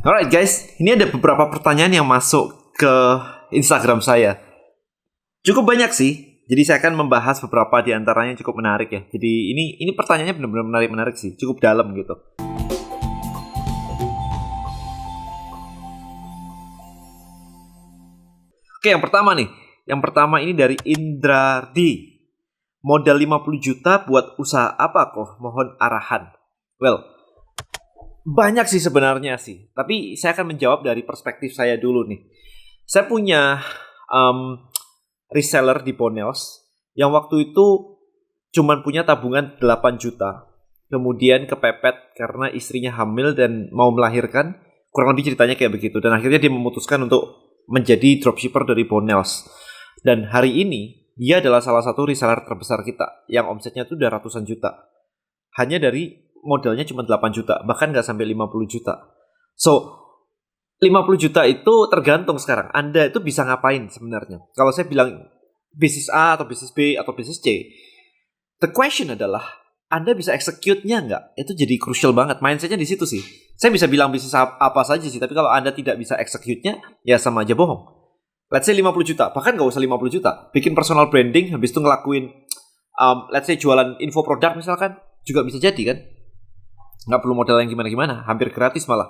Alright guys, ini ada beberapa pertanyaan yang masuk ke Instagram saya. Cukup banyak sih, jadi saya akan membahas beberapa di antaranya yang cukup menarik ya. Jadi ini pertanyaannya benar-benar menarik sih, cukup dalam gitu. Oke, yang pertama nih. Yang pertama ini dari Indradi. Modal 50 juta buat usaha apa kok? Mohon arahan. Well, banyak sih sebenarnya sih. Tapi saya akan menjawab dari perspektif saya dulu nih. Saya punya reseller di Bonels yang waktu itu cuman punya tabungan 8 juta. Kemudian kepepet karena istrinya hamil dan mau melahirkan. Kurang lebih ceritanya kayak begitu. Dan akhirnya dia memutuskan untuk menjadi dropshipper dari Bonels. Dan hari ini dia adalah salah satu reseller terbesar kita yang omsetnya tuh udah ratusan juta. Hanya dari modalnya cuma 8 juta, bahkan nggak sampai 50 juta. So, 50 juta itu tergantung sekarang. Anda itu bisa ngapain sebenarnya? Kalau saya bilang bisnis A atau bisnis B atau bisnis C, the question adalah, Anda bisa execute-nya nggak? Itu jadi crucial banget. Mindset-nya di situ sih. Saya bisa bilang bisnis apa saja sih, tapi kalau Anda tidak bisa execute-nya, ya sama aja bohong. Let's say 50 juta, bahkan nggak usah 50 juta. Bikin personal branding, habis itu ngelakuin, let's say jualan info produk misalkan, juga bisa jadi kan? Nggak perlu modal yang gimana-gimana, hampir gratis malah.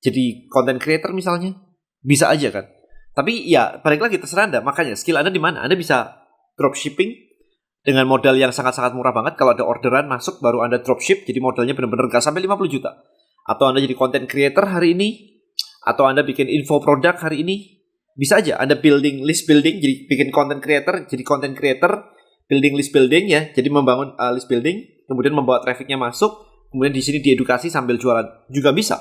Jadi content creator misalnya, bisa aja kan. Tapi ya balik lagi terserah Anda. Makanya skill Anda di mana? Anda bisa dropshipping dengan modal yang sangat-sangat murah banget. Kalau ada orderan masuk baru Anda dropship, jadi modalnya benar-benar nggak sampai 50 juta. Atau Anda jadi content creator hari ini, atau Anda bikin info produk hari ini, bisa aja. Anda list building, jadi bikin content creator, building list building ya, jadi membangun list building, kemudian membawa trafficnya masuk. Kemudian di sini diedukasi sambil jualan juga bisa.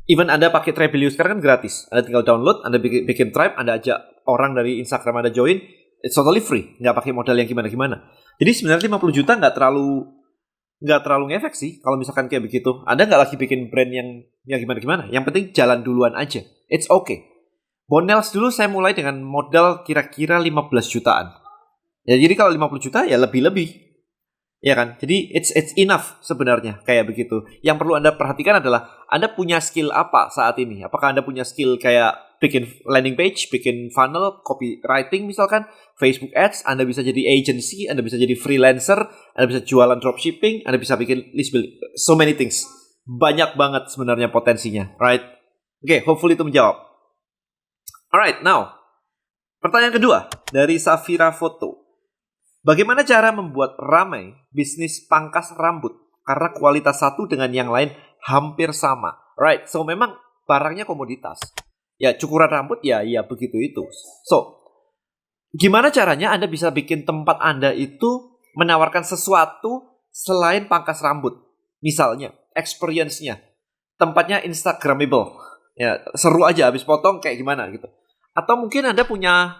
Even Anda pakai Tribe sekarang kan gratis. Anda tinggal download, Anda bikin Tribe, Anda ajak orang dari Instagram Anda join, it's totally free, nggak pakai modal yang gimana-gimana. Jadi sebenarnya 50 juta nggak terlalu ngefek sih kalau misalkan kayak begitu. Anda nggak lagi bikin brand yang gimana-gimana. Yang penting jalan duluan aja. It's okay. Bonels dulu saya mulai dengan modal kira-kira 15 jutaan. Ya jadi kalau 50 juta ya lebih-lebih. Ya kan, jadi it's enough sebenarnya kayak begitu. Yang perlu Anda perhatikan adalah Anda punya skill apa saat ini. Apakah Anda punya skill kayak bikin landing page, bikin funnel, copywriting misalkan, Facebook Ads, Anda bisa jadi agency, Anda bisa jadi freelancer, Anda bisa jualan dropshipping, Anda bisa bikin list building, so many things. Banyak banget sebenarnya potensinya, right? Oke, hopefully itu menjawab. Alright, now pertanyaan kedua dari Safira Foto. Bagaimana cara membuat ramai bisnis pangkas rambut? Karena kualitas satu dengan yang lain hampir sama. Right, so memang barangnya komoditas. Ya, cukuran rambut ya begitu itu. So, gimana caranya Anda bisa bikin tempat Anda itu menawarkan sesuatu selain pangkas rambut? Misalnya, experience-nya. Tempatnya Instagramable. Ya, seru aja habis potong kayak gimana gitu. Atau mungkin Anda punya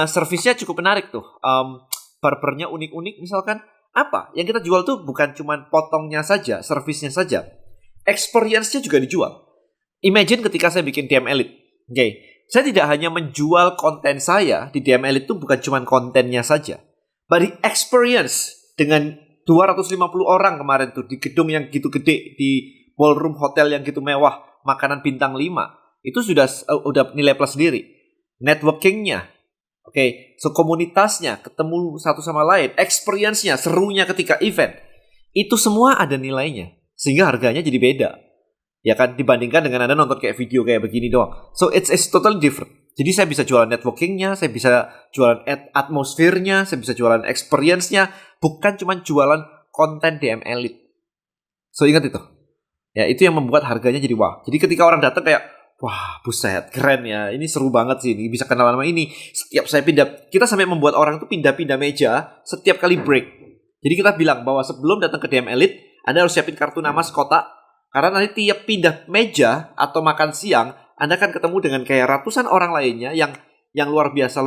servisnya cukup menarik tuh. Barbernya unik-unik misalkan. Apa? Yang kita jual tuh bukan cuma potongnya saja, servisnya saja. Experience-nya juga dijual. Imagine ketika saya bikin DM Elite. Okay. Saya tidak hanya menjual konten saya di DM Elite itu bukan cuma kontennya saja. But the experience dengan 250 orang kemarin tuh di gedung yang gitu gede, di ballroom hotel yang gitu mewah, makanan bintang 5. Itu sudah nilai plus sendiri. Networking-nya. Oke, so komunitasnya, ketemu satu sama lain, experience-nya, serunya ketika event, itu semua ada nilainya, sehingga harganya jadi beda, ya kan, dibandingkan dengan Anda nonton kayak video kayak begini doang. So it's totally different. Jadi saya bisa jualan networking-nya, saya bisa jualan atmosfernya, saya bisa jualan experience-nya, bukan cuma jualan konten DM Elite. So ingat itu, ya itu yang membuat harganya jadi wah. Jadi ketika orang datang kayak, wah, buset, keren ya. Ini seru banget sih. Ini bisa kenal sama ini. Setiap saya pindah, kita sampai membuat orang itu pindah-pindah meja setiap kali break. Jadi kita bilang bahwa sebelum datang ke DM Elite, Anda harus siapin kartu nama sekotak. Karena nanti tiap pindah meja atau makan siang, Anda akan ketemu dengan kayak ratusan orang lainnya yang luar biasa.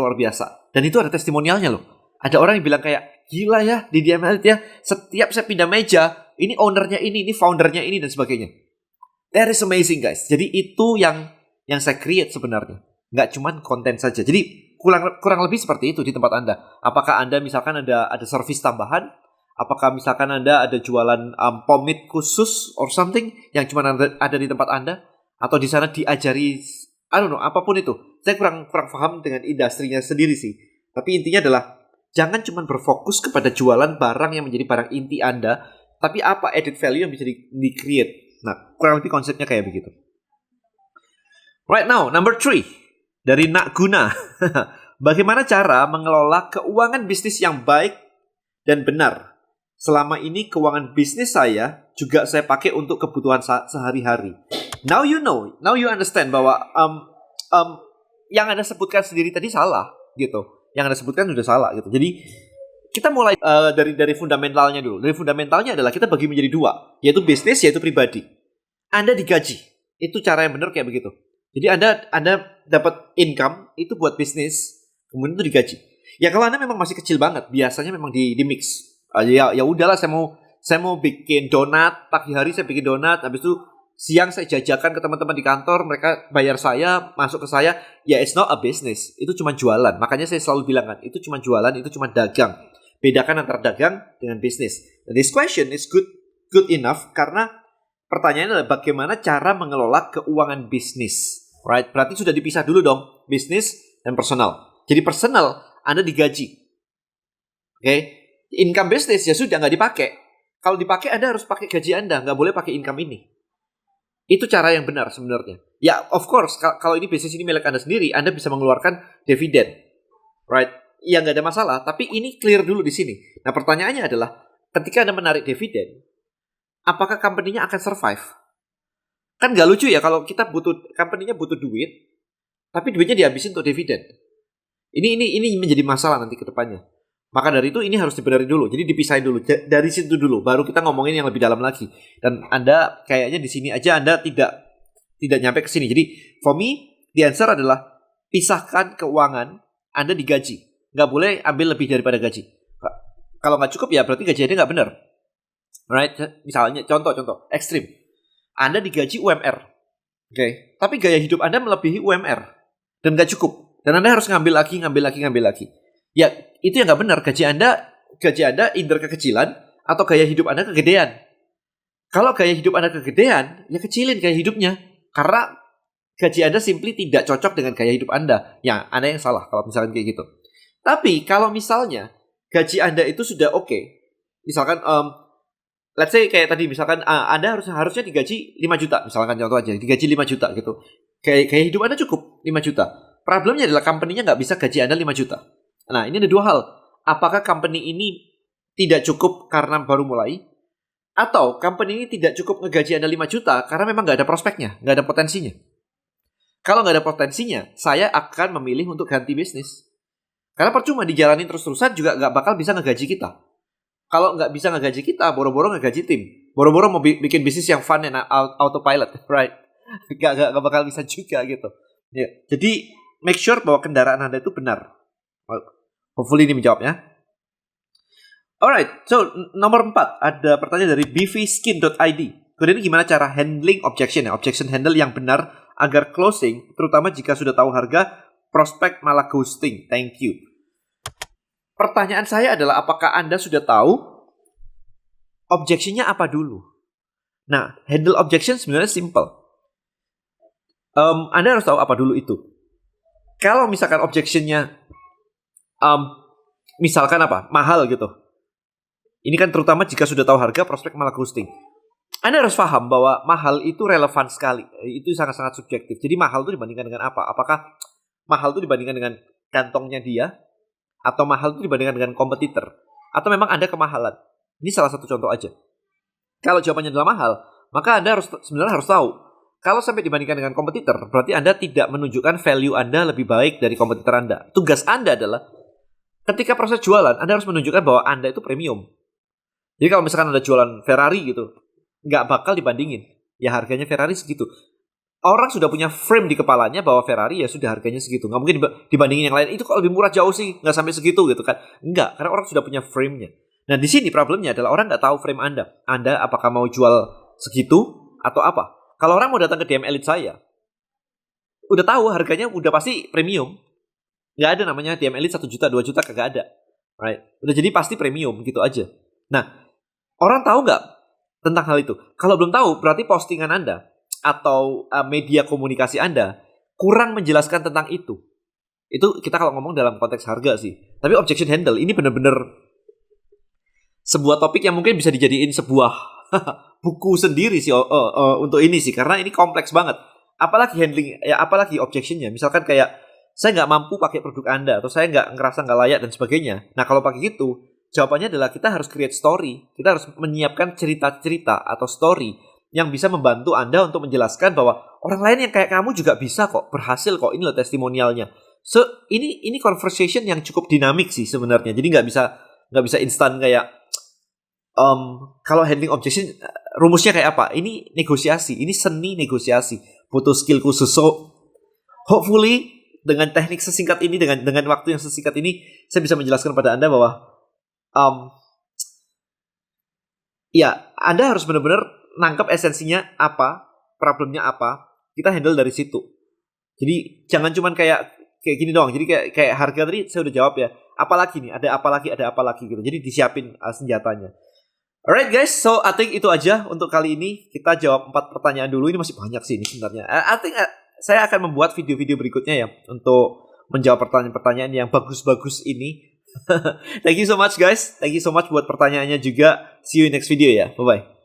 Dan itu ada testimonialnya loh. Ada orang yang bilang kayak, gila ya di DM Elite ya. Setiap saya pindah meja, ini ownernya ini foundernya ini dan sebagainya. That is amazing guys. Jadi itu yang saya create sebenarnya. Nggak cuma konten saja. Jadi kurang lebih seperti itu di tempat Anda. Apakah Anda misalkan ada service tambahan? Apakah misalkan Anda ada jualan pomade khusus or something yang cuma ada di tempat Anda? atau di sana diajari, I don't know, apapun itu. Saya kurang paham dengan industrinya sendiri sih. Tapi intinya adalah jangan cuma berfokus kepada jualan barang yang menjadi barang inti Anda, tapi apa added value yang bisa di-create. Nah, kurang lebih konsepnya kayak begitu. Right now, number 3 dari Nak Guna. Bagaimana cara mengelola keuangan bisnis yang baik dan benar? Selama ini keuangan bisnis saya juga saya pakai untuk kebutuhan sehari-hari. Now you know, now you understand bahwa yang Anda sebutkan sendiri tadi salah gitu. Yang Anda sebutkan sudah salah gitu. Jadi kita mulai dari fundamentalnya dulu. Dari fundamentalnya adalah kita bagi menjadi 2, yaitu bisnis, yaitu pribadi. Anda digaji. Itu cara yang benar kayak begitu. Jadi Anda dapat income itu buat bisnis, kemudian itu digaji. Ya kalau Anda memang masih kecil banget, biasanya memang di mix. Ya udahlah, saya mau bikin donat, pagi hari saya bikin donat, habis itu siang saya jajakan ke teman-teman di kantor, mereka bayar saya, masuk ke saya. Ya it's not a business, itu cuma jualan. Makanya saya selalu bilang kan, itu cuma jualan, itu cuma dagang. Bedakan antara dagang dengan bisnis. This question is good enough karena pertanyaannya adalah bagaimana cara mengelola keuangan bisnis. Right? Berarti sudah dipisah dulu dong, bisnis dan personal. Jadi personal, Anda digaji. Oke? Income bisnis ya sudah nggak dipakai. Kalau dipakai Anda harus pakai gaji Anda, nggak boleh pakai income ini. Itu cara yang benar sebenarnya. Ya of course, kalau ini bisnis ini milik Anda sendiri, Anda bisa mengeluarkan dividen. Right? Ya nggak ada masalah, tapi ini clear dulu di sini. Nah pertanyaannya adalah, ketika Anda menarik dividen, apakah company-nya akan survive? Kan nggak lucu ya kalau kita company-nya butuh duit, tapi duitnya dihabisin untuk dividen. Ini menjadi masalah nanti ke depannya. Maka dari itu ini harus dibenarin dulu. Jadi dipisahin dulu. Dari situ dulu baru kita ngomongin yang lebih dalam lagi. Dan Anda kayaknya di sini aja Anda tidak nyampe ke sini. Jadi for me the answer adalah pisahkan keuangan. Anda digaji. Nggak boleh ambil lebih daripada gaji. Kalau nggak cukup ya berarti gaji Anda nggak benar. Right? Misalnya contoh ekstrim. Anda digaji UMR. Oke. Tapi gaya hidup Anda melebihi UMR. Dan nggak cukup. Dan Anda harus ngambil lagi. Ya, itu yang nggak benar. Gaji Anda either kekecilan atau gaya hidup Anda kegedean. Kalau gaya hidup Anda kegedean, ya kecilin gaya hidupnya. Karena gaji Anda simply tidak cocok dengan gaya hidup Anda. Ya, Anda yang salah kalau misalkan kayak gitu. Tapi kalau misalnya gaji Anda itu sudah oke. Misalkan let's say kayak tadi misalkan Anda harusnya digaji 5 juta. Misalkan contoh aja, digaji 5 juta gitu. Gaya hidup Anda cukup 5 juta. Problemnya adalah company-nya nggak bisa gaji Anda 5 juta. Nah, ini ada 2 hal. Apakah company ini tidak cukup karena baru mulai? Atau company ini tidak cukup ngegaji Anda 5 juta karena memang nggak ada prospeknya, nggak ada potensinya. Kalau nggak ada potensinya, saya akan memilih untuk ganti bisnis. Karena percuma dijalanin terus-terusan juga nggak bakal bisa ngegaji kita. Kalau nggak bisa ngegaji kita, boro-boro ngegaji tim. Boro-boro mau bikin bisnis yang fun and autopilot, right? Nggak bakal bisa juga gitu. Ya, jadi make sure bahwa kendaraan Anda itu benar. Hopefully ini menjawabnya. Alright, so nomor 4 ada pertanyaan dari bvskin.id. Kemudian gimana cara handling objection ya? Objection handle yang benar agar closing, terutama jika sudah tahu harga, prospek malah ghosting. Thank you. Pertanyaan saya adalah apakah Anda sudah tahu objectionnya apa dulu? Nah, handle objection sebenarnya simple. Anda harus tahu apa dulu itu. Kalau misalkan objectionnya misalkan apa? Mahal gitu. Ini kan terutama jika sudah tahu harga, prospek malah ghosting. Anda harus paham bahwa mahal itu relevan sekali. Itu sangat-sangat subjektif. Jadi mahal itu dibandingkan dengan apa? Apakah mahal itu dibandingkan dengan kantongnya dia? Atau mahal itu dibandingkan dengan kompetitor? Atau memang Anda kemahalan? Ini salah satu contoh aja. Kalau jawabannya adalah mahal, maka Anda sebenarnya harus tahu. Kalau sampai dibandingkan dengan kompetitor, berarti Anda tidak menunjukkan value Anda lebih baik dari kompetitor Anda. Tugas Anda adalah ketika proses jualan, Anda harus menunjukkan bahwa Anda itu premium. Jadi kalau misalkan Anda jualan Ferrari gitu, nggak bakal dibandingin. Ya harganya Ferrari segitu. Orang sudah punya frame di kepalanya bahwa Ferrari ya sudah harganya segitu. Nggak mungkin dibandingin yang lain. Itu kok lebih murah jauh sih, nggak sampai segitu gitu kan. Nggak, karena orang sudah punya frame-nya. Nah di sini problemnya adalah orang nggak tahu frame Anda. Anda apakah mau jual segitu atau apa? Kalau orang mau datang ke DM Elite saya, udah tahu harganya udah pasti premium. Nggak ada namanya DM Elite 1 juta, 2 juta, kagak ada. Right? Udah jadi pasti premium gitu aja. Nah, orang tahu nggak tentang hal itu? Kalau belum tahu, berarti postingan Anda atau media komunikasi Anda kurang menjelaskan tentang itu kita kalau ngomong dalam konteks harga sih. Tapi objection handle ini benar-benar sebuah topik yang mungkin bisa dijadiin sebuah buku sendiri sih untuk ini sih, karena ini kompleks banget. Apalagi handling, ya apalagi objectionnya. Misalkan kayak saya nggak mampu pakai produk Anda, atau saya ngerasa nggak layak dan sebagainya. Nah kalau pakai gitu, jawabannya adalah kita harus create story. Kita harus menyiapkan cerita-cerita atau story yang bisa membantu Anda untuk menjelaskan bahwa orang lain yang kayak kamu juga bisa kok, berhasil kok, ini loh testimonialnya. So ini conversation yang cukup dinamik sih sebenarnya. Jadi nggak bisa instan kayak kalau handling objection rumusnya kayak apa? Ini negosiasi, ini seni negosiasi, butuh skill khusus. So hopefully dengan teknik sesingkat ini, dengan waktu yang sesingkat ini, saya bisa menjelaskan pada Anda bahwa ya Anda harus benar-benar nangkep esensinya apa, problemnya apa, kita handle dari situ. Jadi jangan cuman kayak gini doang. Jadi kayak harga tadi saya udah jawab ya. Apalagi nih, ada apa lagi gitu. Jadi disiapin senjatanya. Alright guys, so I think itu aja untuk kali ini. Kita jawab 4 pertanyaan dulu. Ini masih banyak sih ini sebenarnya. I think saya akan membuat video-video berikutnya ya untuk menjawab pertanyaan-pertanyaan yang bagus-bagus ini. Thank you so much guys. Thank you so much buat pertanyaannya juga. See you in next video ya. Bye-bye.